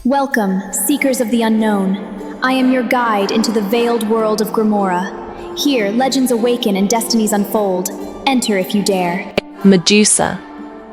Welcome, seekers of the unknown. I am your guide into the veiled world of Grimmora. Here, legends awaken and destinies unfold. Enter if you dare. Medusa.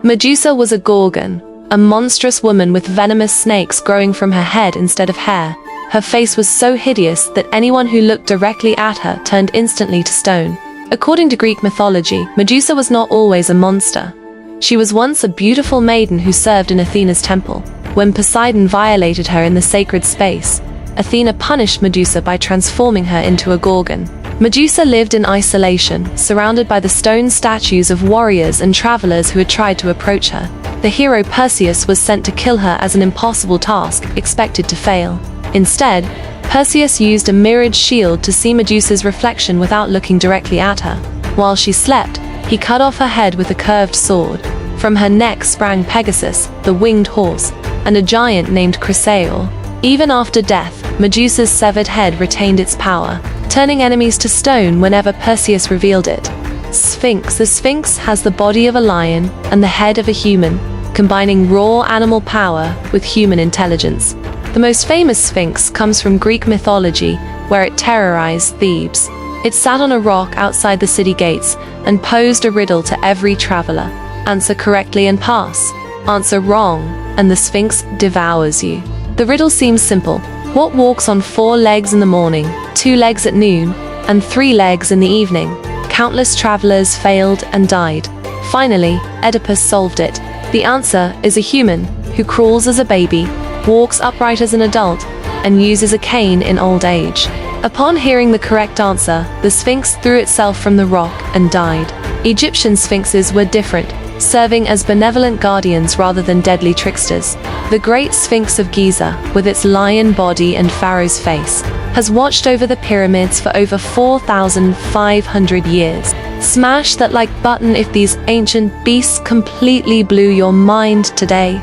Medusa was a gorgon, a monstrous woman with venomous snakes growing from her head instead of hair. Her face was so hideous that anyone who looked directly at her turned instantly to stone. According to Greek mythology, Medusa was not always a monster. She was once a beautiful maiden who served in Athena's temple. When Poseidon violated her in the sacred space, Athena punished Medusa by transforming her into a gorgon. Medusa lived in isolation, surrounded by the stone statues of warriors and travelers who had tried to approach her. The hero Perseus was sent to kill her as an impossible task, expected to fail. Instead, Perseus used a mirrored shield to see Medusa's reflection without looking directly at her. While she slept, he cut off her head with a curved sword. From her neck sprang Pegasus, the winged horse, and a giant named Chrysaor. Even after death, Medusa's severed head retained its power, turning enemies to stone whenever Perseus revealed it. Sphinx. The Sphinx has the body of a lion and the head of a human, combining raw animal power with human intelligence. The most famous Sphinx comes from Greek mythology, where it terrorized Thebes. It sat on a rock outside the city gates and posed a riddle to every traveler. Answer correctly and pass. Answer wrong, and the Sphinx devours you. The riddle seems simple. What walks on 4 legs in the morning, 2 legs at noon, and 3 legs in the evening? Countless travelers failed and died. Finally, Oedipus solved it. The answer is a human who crawls as a baby, walks upright as an adult, and uses a cane in old age. Upon hearing the correct answer, the Sphinx threw itself from the rock and died. Egyptian sphinxes were different, serving as benevolent guardians rather than deadly tricksters. The Great Sphinx of Giza, with its lion body and pharaoh's face, has watched over the pyramids for over 4,500 years. Smash that like button if these ancient beasts completely blew your mind today.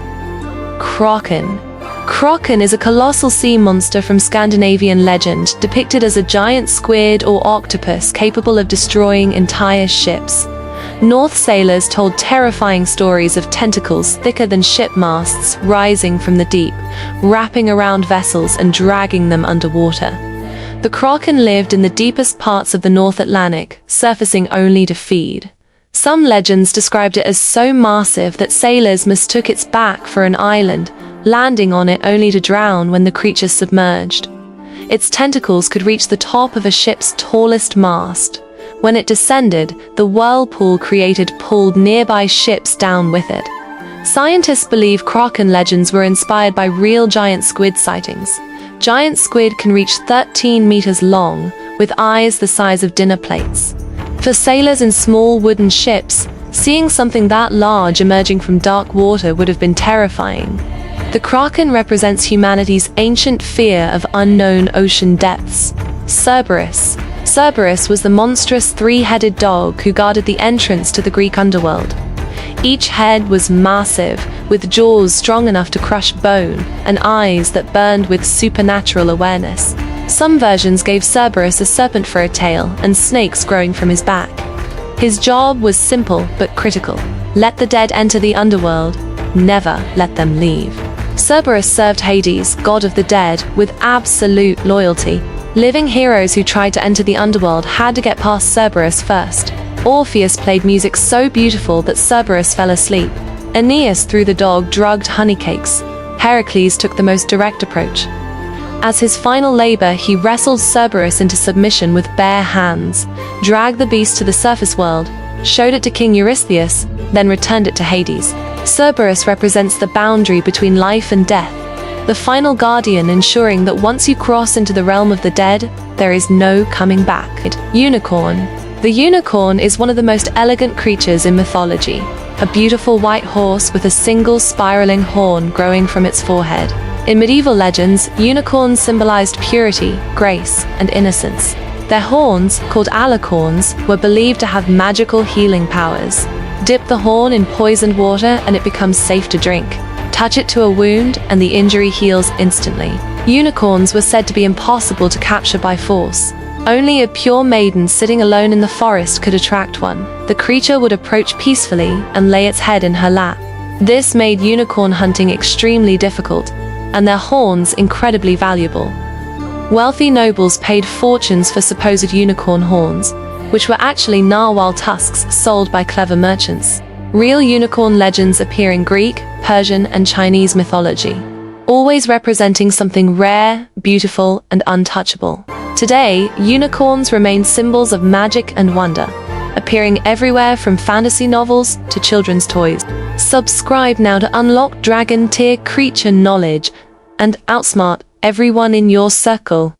Kraken. Kraken is a colossal sea monster from Scandinavian legend, depicted as a giant squid or octopus capable of destroying entire ships. North sailors told terrifying stories of tentacles thicker than ship masts rising from the deep, wrapping around vessels and dragging them underwater. The Kraken lived in the deepest parts of the North Atlantic, surfacing only to feed. Some legends described it as so massive that sailors mistook its back for an island, landing on it only to drown when the creature submerged. Its tentacles could reach the top of a ship's tallest mast. When it descended, the whirlpool created pulled nearby ships down with it. Scientists believe Kraken legends were inspired by real giant squid sightings. Giant squid can reach 13 meters long, with eyes the size of dinner plates. For sailors in small wooden ships, seeing something that large emerging from dark water would have been terrifying. The Kraken represents humanity's ancient fear of unknown ocean depths. Cerberus. Cerberus was the monstrous 3-headed dog who guarded the entrance to the Greek underworld. Each head was massive, with jaws strong enough to crush bone, and eyes that burned with supernatural awareness. Some versions gave Cerberus a serpent for a tail and snakes growing from his back. His job was simple but critical. Let the dead enter the underworld, never let them leave. Cerberus served Hades, god of the dead, with absolute loyalty. Living heroes who tried to enter the underworld had to get past Cerberus first. Orpheus played music so beautiful that Cerberus fell asleep. Aeneas threw the dog drugged honeycakes. Heracles took the most direct approach. As his final labor, he wrestled Cerberus into submission with bare hands, dragged the beast to the surface world, showed it to King Eurystheus, then returned it to Hades. Cerberus represents the boundary between life and death, the final guardian ensuring that once you cross into the realm of the dead, there is no coming back. Unicorn. The unicorn is one of the most elegant creatures in mythology, a beautiful white horse with a single spiraling horn growing from its forehead. In medieval legends, unicorns symbolized purity, grace, and innocence. Their horns, called alicorns, were believed to have magical healing powers. Dip the horn in poisoned water and it becomes safe to drink. Touch it to a wound and the injury heals instantly. Unicorns were said to be impossible to capture by force. Only a pure maiden sitting alone in the forest could attract one. The creature would approach peacefully and lay its head in her lap. This made unicorn hunting extremely difficult. and their horns incredibly valuable. Wealthy nobles paid fortunes for supposed unicorn horns, which were actually narwhal tusks sold by clever merchants. Real unicorn legends appear in Greek, Persian, and Chinese mythology, always representing something rare, beautiful, and untouchable. Today, unicorns remain symbols of magic and wonder, appearing everywhere from fantasy novels to children's toys. Subscribe now to unlock dragon tier creature knowledge and outsmart everyone in your circle.